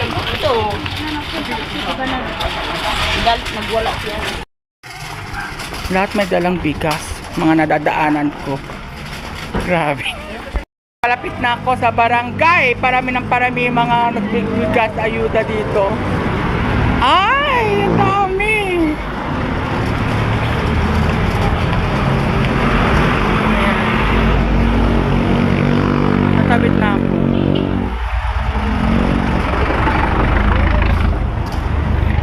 Ito. Nagwala siya. Lahat may dalang bigas. Mga nadadaanan ko. Grabe. Malapit na ako sa barangay. Parami ng parami yung mga nagbigas ayuda dito. Ay, ang dami. Ayan. Natabit na ako.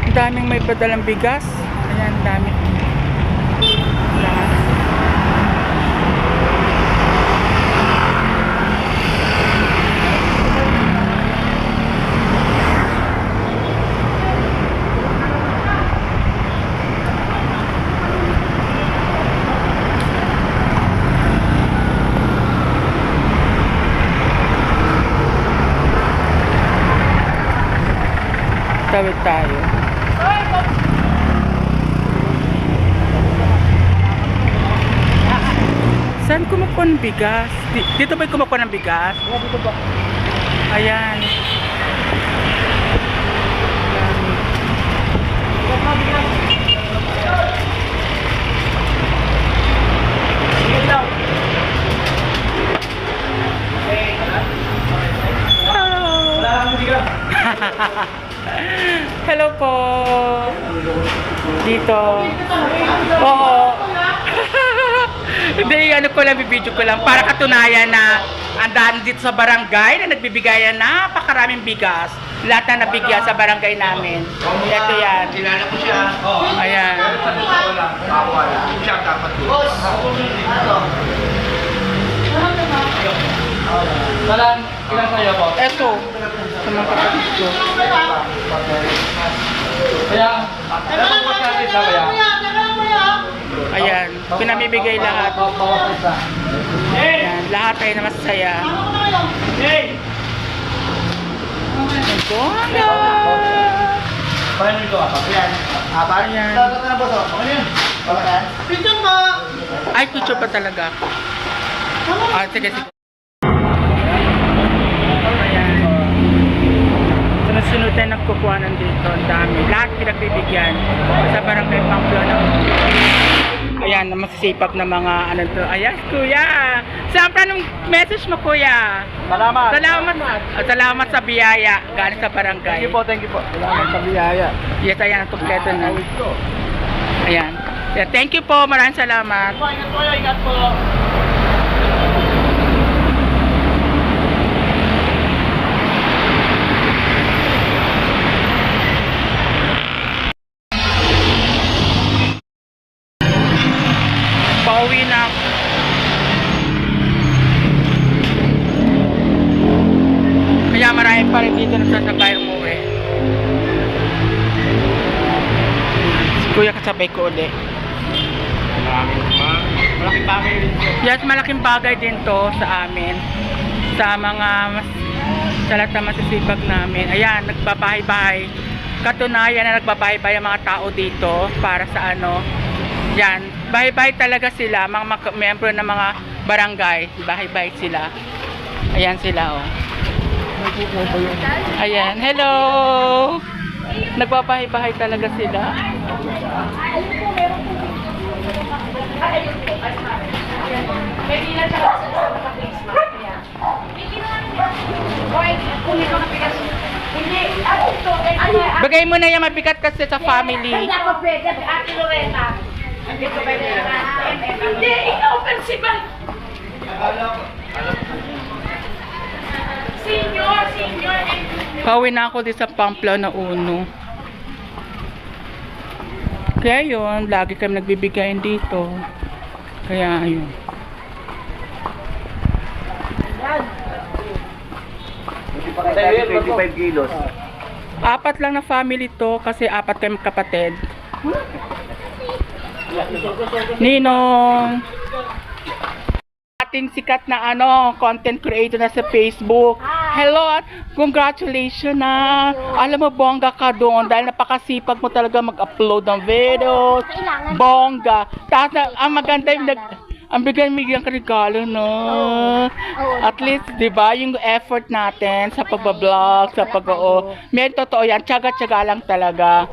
Ang daming may padalang bigas. Ayan, ang dami. Lahat. Tawid tayo. Saan kumukuha ng bigas? Dito ba kumukuha ng bigas? Dito ba? Ayan. Hello po. Dito. Oo. Hindi, ano ko lang, bibidyo ko lang para katunayan na andahan dito sa barangay na nagbibigayan napakaraming bigas. Lahat na nabigyan sa barangay namin. Ito yan. Kilala ko siya. Ayan. Siya dapat ko. Ilan sa'yo po? Ito. Sa mga kapatid ko. Kaya, ano po natin sa kaya? Ayan. Pinamibigay lahat. Ayan. Lahat ay na masaya. Bongga! Paano ito ako? Ayan. Apat? Ayan. Dapat na po to. Ano yun? Apat? Picture mo! Ay, picture pa talaga ako. Ah, sige, sige. Ayan. Sunod-sunod tayo nagkukuhanan dito. Ang dami. Lahat pinagbibigyan. Sa barangay Pamplona. Ayan, masisipag na mga ano to. Ayan, kuya. Saan pa nung message mo, kuya? Salamat. Salamat sa biyaya. Galing sa barangay. Thank you po. Salamat sa biyaya. Yes, ayan, ang kompleto na. Ayan. Yeah, thank you po. Maraming salamat. Ingat po, ingat po. Pauwi na ako. Kaya marami pa rin dito nagsasabay umuwi. Si kuya kasabay ko ulit. Malaking bagay rin po. Yes, malaking bagay din to sa amin. Sa mga sa lahat na masisipag namin. Ayan, nagbabahay-bahay. Katunayan na nagbabahay-bahay ang mga tao dito para sa ano. Yan, bahay-bahay talaga sila, mga membro ng mga barangay, bahay-bahay sila. Ayan sila, oh. Ayan, hello! Nagbabahay-bahay talaga sila. Bagay mo na yung mabigat kasi sa family. Hindi ako pwede, Ate Lorena. Hindi ko pwede. Hindi, ikaw principal. Senior. Pauwi na ako din sa Pamplona Uno. Kaya yun, lagi kami nagbibigayin dito. Kaya yun. Yan. 25 kilos. Apat lang na family to kasi apat kami kapatid. Ninong! Ating sikat na content creator na sa Facebook. Hello, congratulations na. Alam mo, bongga ka doon dahil napakasipag mo talaga mag-upload ng videos. Bongga. Tapos ang maganda yung Ang bigyan ka regalo, no? At least, di ba, yung effort natin sa pagbablog, sa pag-oo. May totoo yan, tiyaga-tiyaga lang talaga.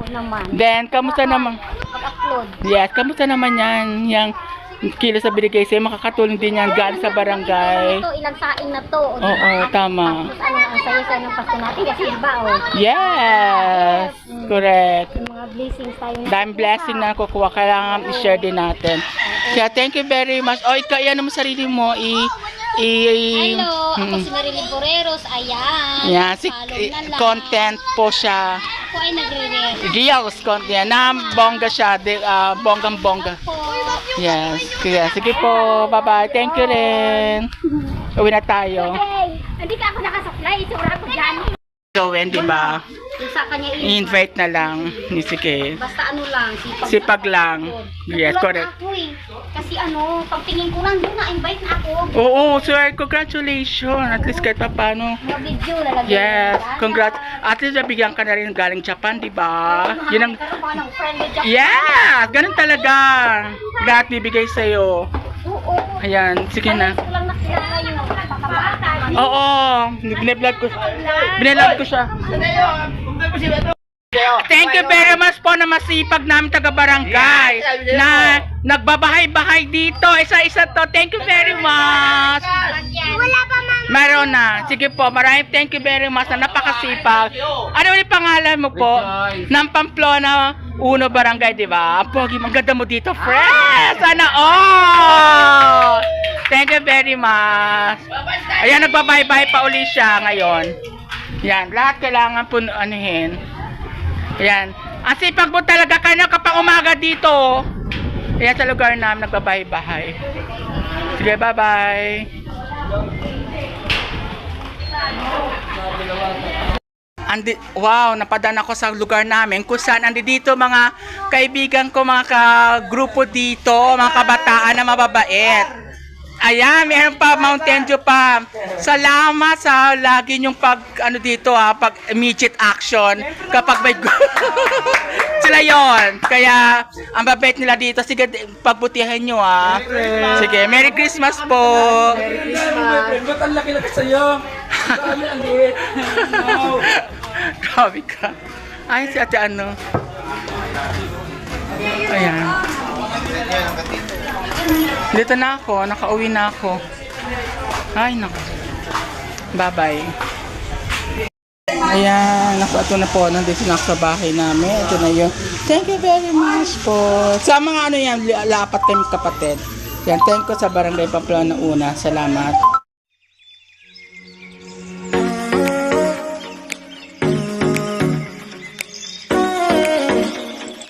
Then, kamusta naman? Mag-upload. Yes, kamusta naman yan? Yung kilo sa binigay sa'yo, makakatulong din yan galing sa barangay. Ito, ilang saing na to. Oo, tama. Tapos ano, ang saya-saya ng Pasko natin kasi iba, oh. Yes! Correct. Yung mga blessings tayo na. Dahil blessing na kukuha, kailangan i-share din natin. Kaya thank you very much. O, ikaw, yan mo sarili mo, Hello, ako si Marilyn Boreros. Ayan. Yan, si Follow na lang. content po siya. Ako ay nagre-react. Reels content. Na bongga siya, bonggang-bongga. Yes. Kaya, sige po. Bye-bye. Thank you rin. Uwi na tayo. Hey, hindi ka ako nakasuklay. Isura ko dyan. Gawin, di ba? Yung sa kanya I-invite na lang. Sige. Basta ano lang, Sipag lang. Yes, correct. Ako, eh. Kasi ano, pagtingin ko lang doon, na-invite na ako. Oo, sir. Congratulations. At least kahit pa paano. Mga video lalagyan. Yes. Congrats. At least nabigyan ka na rin galing Japan, di ba? Yun ang... Karoon ng friendly job. Yes! Ganun talaga. Lahat bibigay sa'yo. Oo. Ayan. Sige na. Gusto ko lang nakilala yung pakabata. Oo. Biniblog ko. Biniblog ko siya. Thank you very much po na masipag namin taga-barangay na nagbabahay-bahay dito. Isa-isa to. Thank you very much. Wala pa mga. Meron na. Sige po. Maraming thank you very much na napakasipag. Ano ulit pangalan mo po? Ng Pamplona Uno Barangay, di ba? Pogi, maganda mo dito, friend. Sana all. Thank you very much. Ayan, nagbabay-bye pa uli siya ngayon. Yan, lahat kailangan po anuhin. Ayan. Ang sipag mo talaga kanya kapag umaga dito. Ayan sa lugar namin, nagbabahay-bahay. Sige, bye-bye. Wow, napadaan ako sa lugar namin kung saan dito mga kaibigan ko, mga ka-grupo dito, mga kabataan na mababait. Ayan, meron pa Mountain Dew pa. Salamat sa lagi yung pag dito pag immediate action kapag may sila yon. Kaya ang babait nila dito, sige pagbutihan nyo Sige, Merry Christmas po. Ba't ang laki lang sa'yo? Dami ang liit. Grabe ka. Ay, si ate ano. Ayan. Dito na ako. Nakauwi na ako. Ay, naku. Bye-bye. Ayan. Naku, ito na po. Nandito na ako sa bahay namin. Ito na yun. Thank you very much po. Sa mga yan, lapat kami kapatid. Yan, thank you sa Barangay Pamplona Una. Salamat.